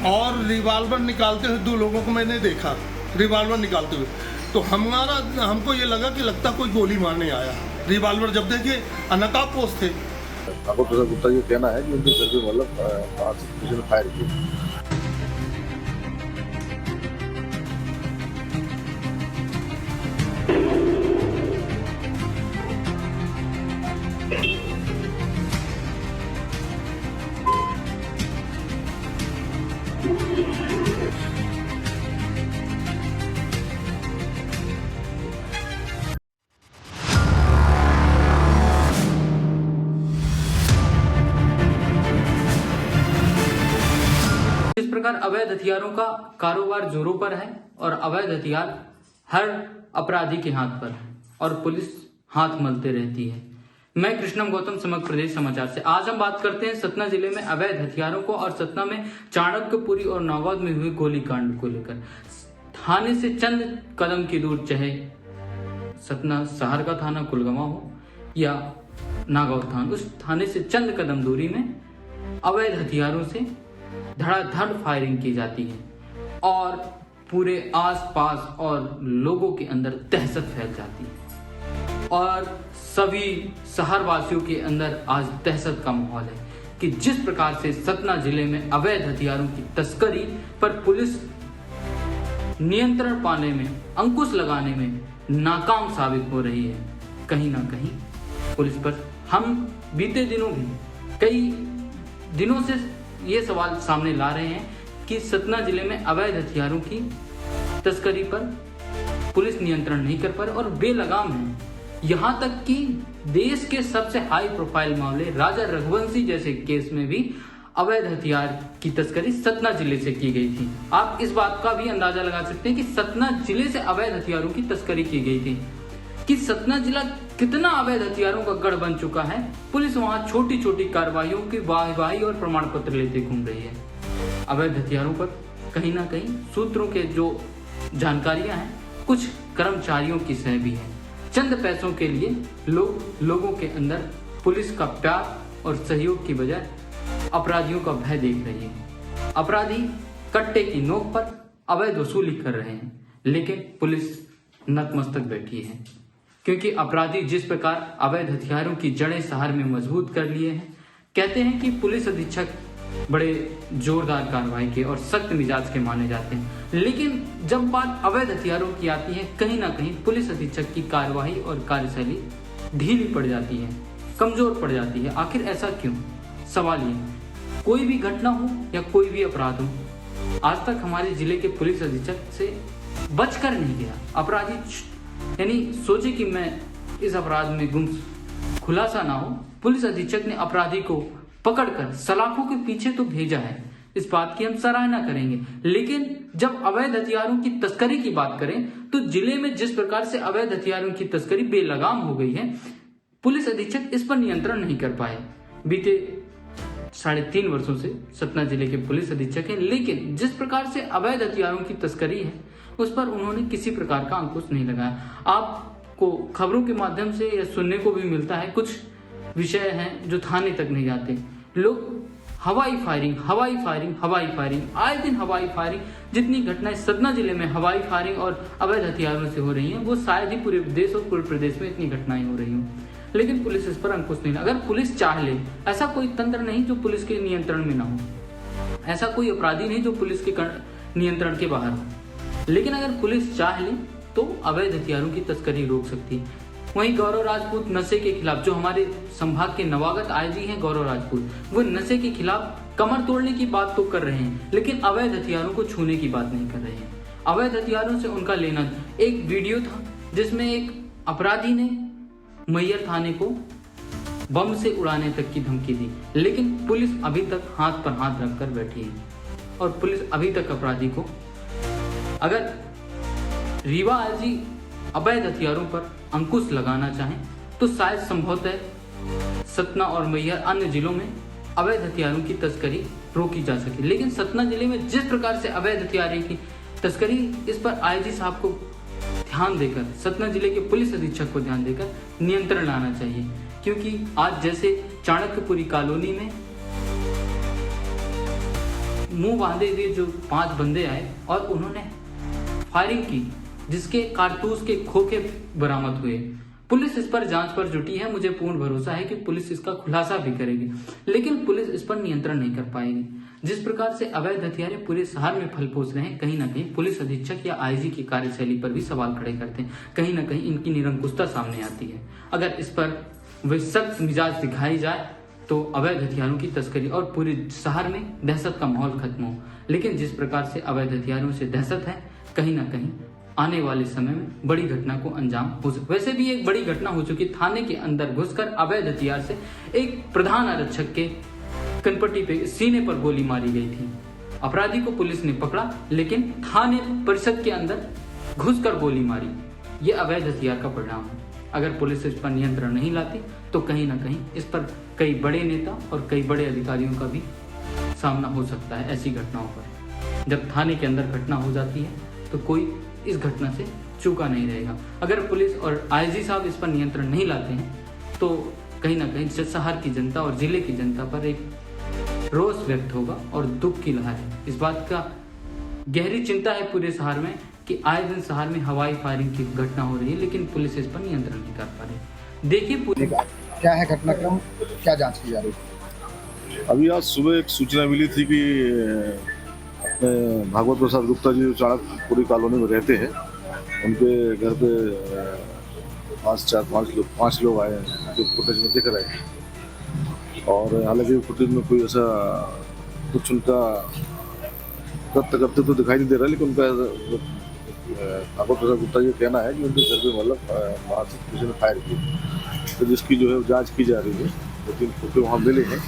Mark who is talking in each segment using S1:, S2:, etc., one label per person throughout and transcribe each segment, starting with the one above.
S1: और रिवाल्वर निकालते हुए 2 लोगों को मैंने देखा, रिवाल्वर निकालते हुए। तो हमको ये लगा कि लगता कोई गोली मारने आया। रिवाल्वर जब देखे नकाबपोश थे।
S2: ठाकुर प्रसाद गुप्ता ये कहना है कि उनके घर पे मतलब किसी ने फायर किया।
S3: इस प्रकार अवैध हथियारों का कारोबार जोरों पर है और अवैध हथियार हर अपराधी के हाथ पर है और पुलिस हाथ मलते रहती है। मैं कृष्णम गौतम, समग्र प्रदेश समाचार से। आज हम बात करते हैं सतना जिले में अवैध हथियारों को और सतना में चाणक्यपुरी और नौगांव में हुए गोलीकांड को लेकर। थाने से चंद कदम की दूर, चाहे सतना शहर का थाना कुलगांव हो या नागांव थाना, उस थाने से चंद कदम दूरी में अवैध हथियारों से धड़ाधड़ फायरिंग की जाती है और पूरे आसपास और लोगों के अंदर दहशत फैल जाती है और सभी शहर वासियों के अंदर आज दहशत का माहौल है कि जिस प्रकार से सतना जिले में अवैध हथियारों की तस्करी पर पुलिस नियंत्रण पाने में, अंकुश लगाने में नाकाम साबित हो रही है। कहीं ना कहीं पुलिस पर हम बीते दिनों भी कई दिनों से ये सवाल सामने ला रहे हैं कि सतना जिले में अवैध हथियारों की तस्करी पर पुलिस नियंत्रण नहीं कर पा रही और बेलगाम है। यहां तक कि देश के सबसे हाई प्रोफाइल मामले राजा रघुवंशी जैसे केस में भी अवैध हथियार की तस्करी सतना जिले से की गई थी। आप इस बात का भी अंदाजा लगा सकते हैं कि सतना जिले से अवैध हथियारों की तस्करी की गई थी कि सतना जिला कितना अवैध हथियारों का गढ़ बन चुका है। पुलिस वहां छोटी छोटी कार्रवाइयों की वाहवाही और प्रमाण पत्र लेते घूम रही है। अवैध हथियारों पर कहीं ना कहीं सूत्रों के जो जानकारियां हैं, कुछ कर्मचारियों की सह भी है। चंद पैसों के लिए लोगों के अंदर पुलिस का प्यार और सहयोग की बजाय अपराधियों का भय देख रही है। अपराधी कट्टे की नोक पर अवैध वसूली कर रहे हैं, लेकिन पुलिस नतमस्तक बैठी है क्योंकि अपराधी जिस प्रकार अवैध हथियारों की जड़ें शहर में मजबूत कर लिए हैं। कहते हैं कि पुलिस अधीक्षक बड़े जोरदार कार्रवाई के और सख्त मिजाज के माने जाते हैं, लेकिन जब बात अवैध हथियारों की आती है, कहीं ना कहीं पुलिस अधीक्षक की कार्यवाही और कार्यशैली ढीली पड़ जाती है, कमजोर पड़ जाती है। आखिर ऐसा क्यों? सवाल ये, कोई भी घटना हो या कोई भी अपराध हो, आज तक हमारे जिले के पुलिस अधीक्षक से बचकर नहीं गया। अपराधी यानी सोचे कि मैं इस अपराध में गुम खुलासा ना हो, पुलिस अधीक्षक ने अपराधी को पकड़कर सलाखों के पीछे तो भेजा है, इस बात की हम सराहना करेंगे। लेकिन जब अवैध हथियारों की तस्करी की बात करें तो जिले में जिस प्रकार से अवैध हथियारों की तस्करी बेलगाम हो गई है, पुलिस अधीक्षक इस पर नियंत्रण नहीं कर पाए। बीते 3.5 वर्षों से सतना जिले के पुलिस अधीक्षक हैं, लेकिन जिस प्रकार से अवैध हथियारों की तस्करी है उस पर उन्होंने किसी प्रकार का अंकुश नहीं लगाया। आपको खबरों के माध्यम से या सुनने को भी मिलता है, कुछ विषय हैं जो थाने तक नहीं जाते। लोग हवाई फायरिंग, आए दिन हवाई फायरिंग। जितनी घटनाएं सतना जिले में हवाई फायरिंग और अवैध हथियारों से हो रही हैं, वो शायद ही पूरे देश और पूरे प्रदेश में इतनी घटनाएं हो रही हों, लेकिन पुलिस इस पर अंकुश नहीं। अगर पुलिस चाह ले, ऐसा कोई तंत्र नहीं जो पुलिस के नियंत्रण में ना हो, ऐसा कोई अपराधी नहीं जो पुलिस के नियंत्रण के बाहर हो, लेकिन अगर पुलिस चाह ले तो अवैध हथियारों की तस्करी रोक सकती है। वहीं गौरव राजपूत नशे के खिलाफ, जो हमारे संभाग के नवागत आईजी हैं गौरव राजपूत, वो नशे के खिलाफ कमर तोड़ने की बात तो कर रहे हैं, लेकिन अवैध हथियारों को छूने की बात नहीं कर रहे हैं। अवैध हथियारों से उनका लेना, एक वीडियो था जिसमें एक अपराधी ने मैयर थाने को बम से उड़ाने तक की धमकी दी, लेकिन पुलिस अभी तक हाथ पर हाथ रखकर बैठी है और पुलिस अभी तक अपराधी को, अगर रीवा आईजी अवैध हथियारों पर अंकुश लगाना चाहें तो शायद संभवतः सतना और मैहर अन्य जिलों में अवैध हथियारों की तस्करी रोकी जा सके। लेकिन सतना जिले में जिस प्रकार से अवैध हथियारों की तस्करी, इस पर आईजी साहब को ध्यान देकर, सतना जिले के पुलिस अधीक्षक को ध्यान देकर नियंत्रण लाना चाहिए, क्योंकि आज जैसे चाणक्यपुरी कॉलोनी में मुंह बांधे हुए जो 5 बंदे आए और उन्होंने फायरिंग की, जिसके कारतूस के खोखे बरामद हुए। पुलिस इस पर जांच पर जुटी है। मुझे पूर्ण भरोसा है कि पुलिस इसका खुलासा भी करेगी, लेकिन पुलिस इस पर नियंत्रण नहीं कर पाएगी। जिस प्रकार से अवैध हथियारे पूरे शहर में फलपोस रहे हैं, कहीं ना कहीं पुलिस अधीक्षक या आईजी की कार्यशैली पर भी सवाल खड़े करते हैं। कहीं ना कहीं इनकी निरंकुशता सामने आती है। अगर इस पर वे सख्त मिजाज दिखाई जाए तो अवैध हथियारों की तस्करी और पूरे शहर में दहशत का माहौल खत्म हो। लेकिन जिस प्रकार से अवैध हथियारों से दहशत है, कहीं ना कहीं आने वाले समय में बड़ी घटना को अंजाम हो सकता। वैसे भी एक बड़ी घटना हो चुकी, थाने के अंदर घुसकर अवैध हथियार से एक प्रधान आरक्षक के कनपट्टी पे सीने पर गोली मारी गई थी। अपराधी को पुलिस ने पकड़ा, लेकिन थाने परिषद के अंदर घुसकर गोली मारी। ये अवैध हथियार का परिणाम है। अगर पुलिस इस पर नियंत्रण नहीं लाती तो कहीं ना कहीं इस पर कई बड़े नेता और कई बड़े अधिकारियों का भी सामना हो सकता है। ऐसी घटनाओं पर जब थाने के अंदर घटना हो जाती है तो कोई इस घटना से चूका नहीं रहेगा। अगर पुलिस और आईजी साहब इस पर नियंत्रण नहीं लाते हैं तो कहीं ना कहीं शहर की जनता और जिले की जनता पर एक रोष व्यक्त होगा और दुख की लहर है। इस बात का गहरी चिंता है पूरे शहर में कि आए दिन शहर में हवाई फायरिंग की घटना हो रही है, लेकिन पुलिस इस पर नियंत्रण नहीं कर पा रही। देखिए
S4: क्या है घटनाक्रम, क्या जांच की जा रही है?
S2: अभी आज सुबह एक सूचना मिली थी कि अपने भागवत प्रसाद गुप्ता जी जो चाणक्यपुरी कॉलोनी में रहते हैं, उनके घर पे 5 लोग आए हैं जो फुटेज में दिख रहे हैं। और हालांकि फुटेज में कोई ऐसा कुछ उनका कृत्य करते तो दिखाई नहीं दे रहा, लेकिन उनका भागवत प्रसाद गुप्ता जी कहना है कि उनके घर पे मतलब वहाँ से किसी ने फायर की, तो जिसकी जो है जांच की जा रही है। 2-3 फोटो वहाँ मिले हैं,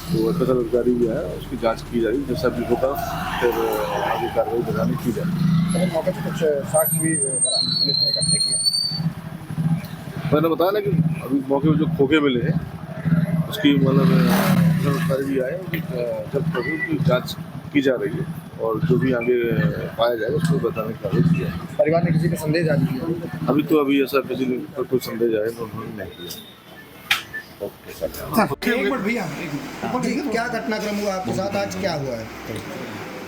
S2: तो एफएसएल अधिकारी जो है उसकी जांच की जा रही है। जैसा भी होगा फिर आगे कार्रवाई लगाने की जाए।
S4: मौके पर कुछ साक्ष्य भी पुलिस ने इकट्ठे किए।
S2: मैंने बताया ना कि अभी मौके पर जो खोखे मिले हैं उसकी मतलब अधिकारी भी आए, जब की जाँच की जा रही है और जो भी आगे पाया जाएगा उसको बताने का कार्रवाई किया।
S4: परिवार ने किसी का संदेह जारी किया?
S2: अभी ऐसा किसी ने कोई संदेह जाए तो उन्होंने नहीं किया।
S4: एक मिनट भैया, क्या घटनाक्रम हुआ आपके साथ, आज क्या हुआ है?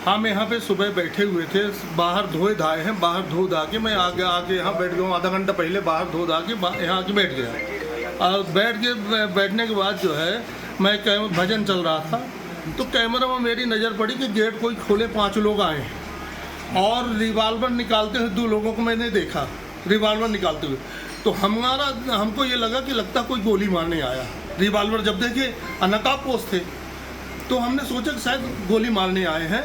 S1: हम यहाँ पे सुबह बैठे हुए थे, बाहर धोए धाए हैं, बाहर धो धा के मैं आगे यहाँ बैठ गया हूँ। आधा घंटा पहले बाहर धो धा के यहाँ आके बैठ गया। और बैठने के बाद जो है मैं भजन चल रहा था, तो कैमरा में मेरी नज़र पड़ी कि गेट कोई खोले 5 लोग आए और रिवाल्वर निकालते हुए 2 लोगों को मैंने देखा रिवाल्वर निकालते हुए। तो हमको ये लगा कि लगता कोई गोली मारने आया। रिवाल्वर जब देखे नकाबपोश थे तो हमने सोचा कि शायद गोली मारने आए हैं।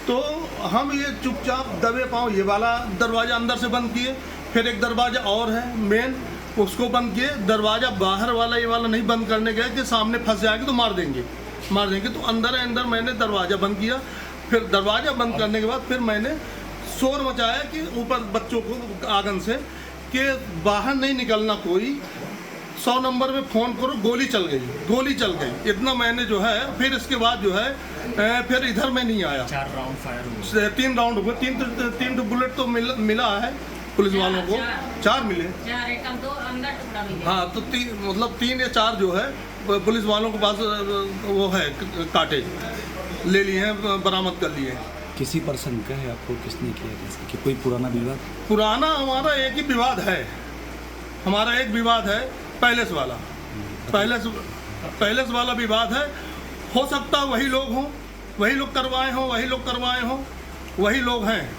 S1: तो हम ये चुपचाप दबे पाँव ये वाला दरवाज़ा अंदर से बंद किए, फिर एक दरवाज़ा और है मेन, उसको बंद किए। दरवाज़ा बाहर वाला ये वाला नहीं बंद करने गए कि सामने फंस जाएंगे तो मार देंगे। तो अंदर मैंने दरवाज़ा बंद किया। फिर दरवाज़ा बंद करने के बाद फिर मैंने शोर मचाया कि ऊपर बच्चों को आंगन से कि बाहर नहीं निकलना कोई, 100 नंबर में फ़ोन करो, गोली चल गई। इतना मैंने जो है, फिर इसके बाद जो है फिर इधर में नहीं आया।
S5: 4 राउंड फायर हुए,
S1: 3 राउंड हुए, 3 बुलेट तो मिला है पुलिस वालों को, 4 मिले। हाँ, तो 3 या 4 जो है पुलिस वालों के पास वो है काटे ले लिए हैं, बरामद कर लिए।
S5: किसी पर शंका है आपको, किसने किया जैसे कि कोई पुराना विवाद?
S1: पुराना हमारा एक ही विवाद है, पैलेस वाला विवाद है। हो सकता है वही लोग हों, वही लोग करवाए हों, वही लोग हैं।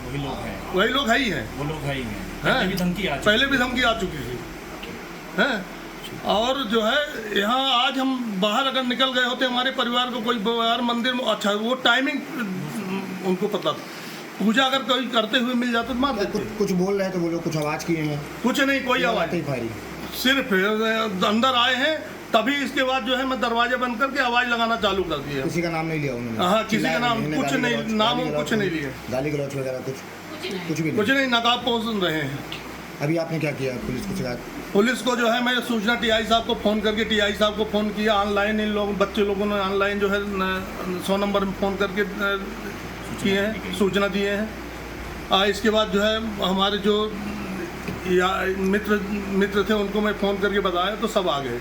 S1: पहले भी धमकी आ चुकी थी हैं। और जो है यहाँ आज हम बाहर अगर निकल गए होते, हमारे परिवार को कोई बाहर मंदिर में, अच्छा वो टाइमिंग उनको पता था, पूजा अगर कोई करते हुए मिल जाता तो मार देते।
S4: कुछ बोल रहे हैं तो वो लोग कुछ आवाज़ किए हैं?
S1: कुछ नहीं, कोई आवाज़ नहीं, सिर्फ अंदर आए हैं तभी। इसके बाद जो है मैं दरवाजा बंद करके आवाज़ लगाना चालू कर दिया।
S4: किसी का नाम नहीं लिया उन्होंने?
S1: हाँ, किसी का नाम कुछ नहीं लिया।
S4: गाली गलौज वगैरह कुछ नहीं,
S1: नकाब पहुँच रहे हैं।
S4: अभी आपने क्या किया? पुलिस को शिकायत?
S1: पुलिस को जो है मैं सूचना टीआई साहब को फ़ोन किया। ऑनलाइन इन लोग बच्चे लोगों ने ऑनलाइन जो है 100 नंबर में फ़ोन करके किए हैं, सूचना दिए हैं। इसके बाद जो है हमारे जो मित्र थे उनको मैं फ़ोन करके बताया तो सब आ गए।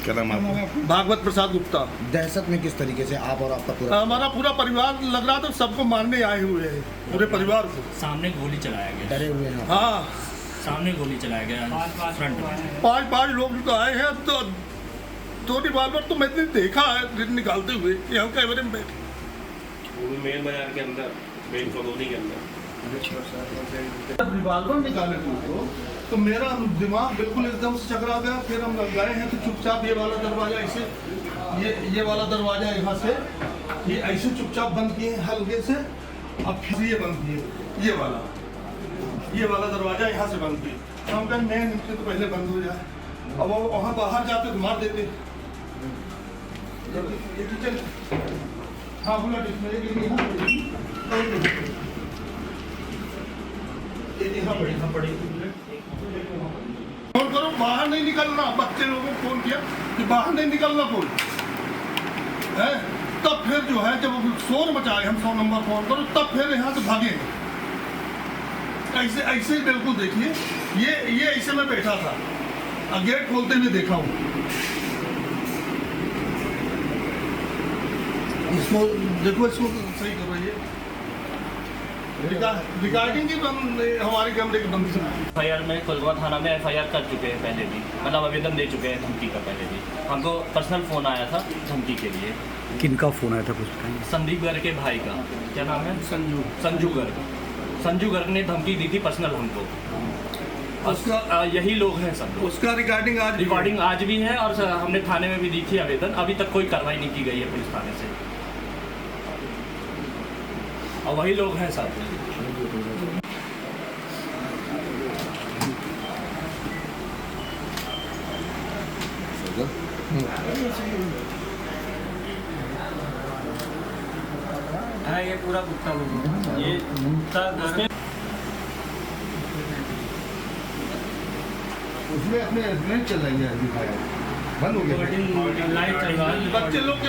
S6: क्या नाम है आपका?
S1: भागवत प्रसाद गुप्ता।
S4: दहशत में किस तरीके से आप और आपका पूरा
S1: हमारा पूरा परिवार लग रहा था सबको मारने आए हुए हैं, पूरे परिवार को।
S7: सामने गोली चलाया गया,
S4: डरे हुए हैं आप?
S1: हाँ,
S7: सामने गोली चलाया गया फ्रंट में।
S1: पांच लोग जो आए हैं, तो दो रिवाल्वर तो मैंने देखा है निकालते हुए यहाँ कैमरे में बैठे।
S8: वो भी मेन बाजार के अंदर, मेन कॉलोनी के अंदर।
S1: जब रिवाल्वर निकाले तो मेरा दिमाग बिल्कुल एकदम से चकरा गया। फिर हम गए हैं तो चुपचाप ये वाला दरवाजा ऐसे, ये वाला दरवाजा यहाँ से ये ऐसे चुपचाप बंद किए हल्के से। अब फिर ये बंद किए, ये वाला दरवाजा यहाँ से बंद किए। हम कहें नहीं नीचे तो पहले बंद हो जाए, अब वो वहाँ बाहर जाते तो मार देते। ये किचन, हाँ बोला फोन करो, बाहर नहीं निकलना। बच्चे लोगों को फोन किया कि बाहर नहीं निकलना कोई है। तब फिर जो है जब शोर मचाए हम 100 नंबर फोन करो, तब फिर यहाँ से भागे। ऐसे ऐसे बिल्कुल देखिए, ये ऐसे में बैठा था, गेट खोलते हुए देखा हूँ। इसको देखो, इसको सही करो। ये रिगार्डिंग की हमारे कैमरे की बंदी से
S8: FIR में कोलवा थाना में FIR कर चुके हैं पहले भी, मतलब आवेदन दे चुके हैं धमकी का। पहले भी हमको पर्सनल फ़ोन आया था धमकी के लिए।
S5: किनका फ़ोन आया था कुछ बताएंगे?
S8: संदीप गर्ग के भाई का, क्या नाम है? संजू गर्ग। संजू गर्ग ने धमकी दी थी पर्सनल हमको। उसका यही लोग हैं सब।
S1: उसका
S8: रिकॉर्डिंग आज भी है और हमने थाने में भी दी थी आवेदन। अभी तक कोई कार्रवाई नहीं की गई है पुलिस थाने से, और वही लोग हैं सब।
S7: हाँ, ये पूरा गुप्ता लोग, ये
S1: उसमें अपने चल रही है, बंद हो गया,
S7: लाइट चल रहा है।
S1: बच्चे लोग के